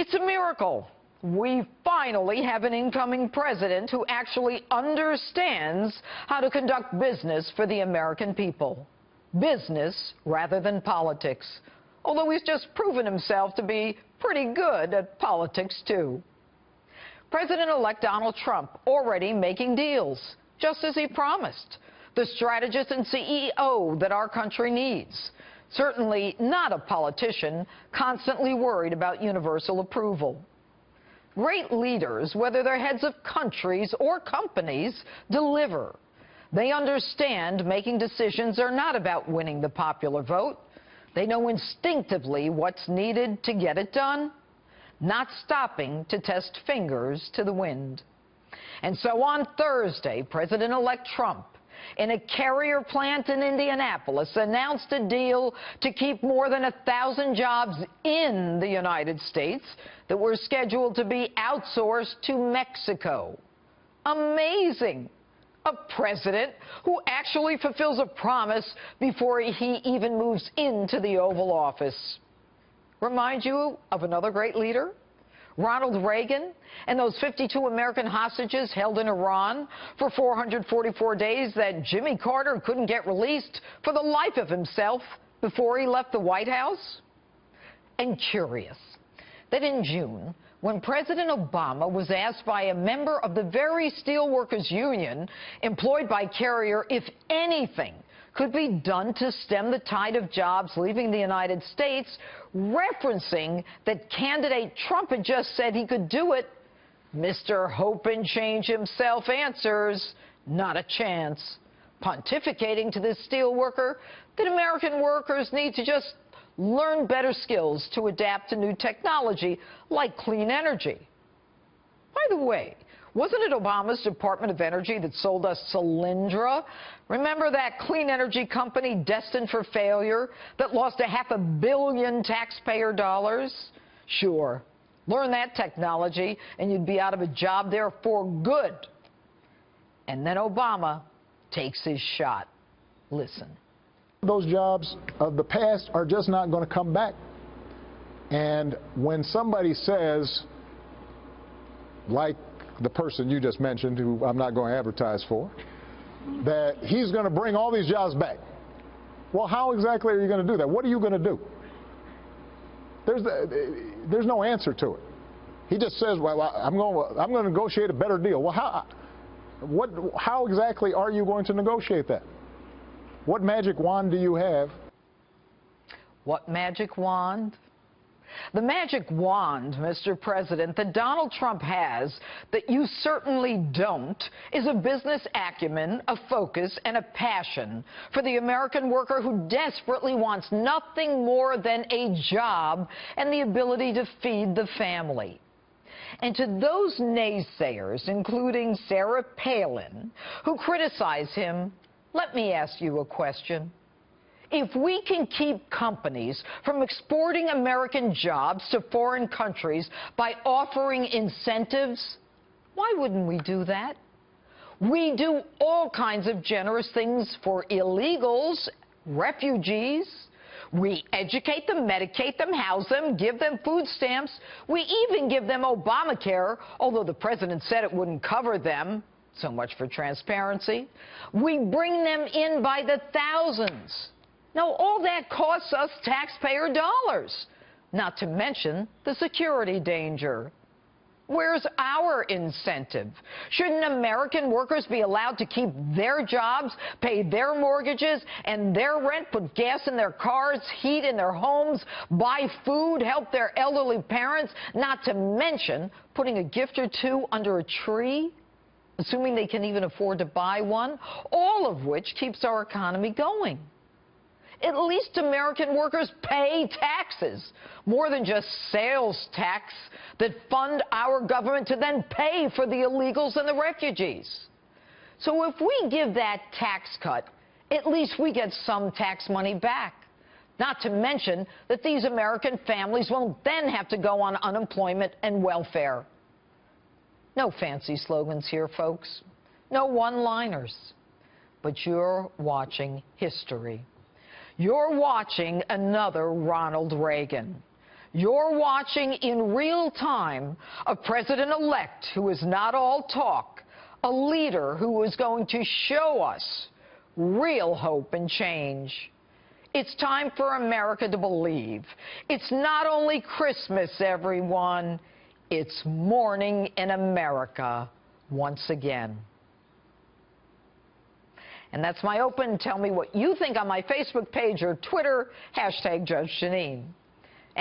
It's a miracle. We finally have an incoming president who actually understands how to conduct business for the American people. Business rather than politics. Although he's just proven himself to be pretty good at politics, too. President-elect Donald Trump already making deals, just as he promised. The strategist and CEO that our country needs. Certainly not a politician constantly worried about universal approval. Great leaders, whether they're heads of countries or companies, deliver. They understand making decisions are not about winning the popular vote. They know instinctively what's needed to get it done, not stopping to test fingers to the wind. And so on Thursday, President-elect Trump, in a carrier plant in Indianapolis, announced a deal to keep more than 1,000 jobs in the United States that were scheduled to be outsourced to Mexico. Amazing. A president who actually fulfills a promise before he even moves into the Oval Office. Remind you of another great leader? Ronald Reagan and those 52 American hostages held in Iran for 444 days that Jimmy Carter couldn't get released for the life of himself before he left the White House? And curious that in June, when President Obama was asked by a member of the very steelworkers union employed by Carrier if anything could be done to stem the tide of jobs leaving the United States, referencing that candidate Trump had just said he could do it, Mr. Hope and Change himself answers, not a chance, pontificating to this steelworker that American workers need to just learn better skills to adapt to new technology like clean energy. By the way, wasn't it Obama's Department of Energy that sold us Solyndra? Remember that clean energy company destined for failure that lost $500 million taxpayer dollars? Sure, learn that technology and you'd be out of a job there for good. And then Obama takes his shot. Listen. Those jobs of the past are just not going to come back. And when somebody says, like the person you just mentioned, who I'm not going to advertise for, that he's going to bring all these jobs back. Well, how exactly are you going to do that? What are you going to do? There's no answer to it. He just says, well, I'm going to negotiate a better deal. Well, how exactly are you going to negotiate that? What magic wand do you have? What magic wand? The magic wand, Mr. President, that Donald Trump has that you certainly don't is a business acumen, a focus, and a passion for the American worker who desperately wants nothing more than a job and the ability to feed the family. And to those naysayers, including Sarah Palin, who criticize him, let me ask you a question. If we can keep companies from exporting American jobs to foreign countries by offering incentives, why wouldn't we do that? We do all kinds of generous things for illegals, refugees. We educate them, medicate them, house them, give them food stamps. We even give them Obamacare, although the president said it wouldn't cover them. So much for transparency. We bring them in by the thousands. Now, all that costs us taxpayer dollars, not to mention the security danger. Where's our incentive? Shouldn't American workers be allowed to keep their jobs, pay their mortgages and their rent, put gas in their cars, heat in their homes, buy food, help their elderly parents, not to mention putting a gift or two under a tree, assuming they can even afford to buy one, all of which keeps our economy going? At least American workers pay taxes, more than just sales tax that fund our government to then pay for the illegals and the refugees. So if we give that tax cut, at least we get some tax money back. Not to mention that these American families won't then have to go on unemployment and welfare. No fancy slogans here, folks. No one-liners. But you're watching history. You're watching another Ronald Reagan. You're watching in real time a president-elect who is not all talk, a leader who is going to show us real hope and change. It's time for America to believe. It's not only Christmas, everyone. It's morning in America once again. And that's my open. Tell me what you think on my Facebook page or Twitter, #Judge Jeanine.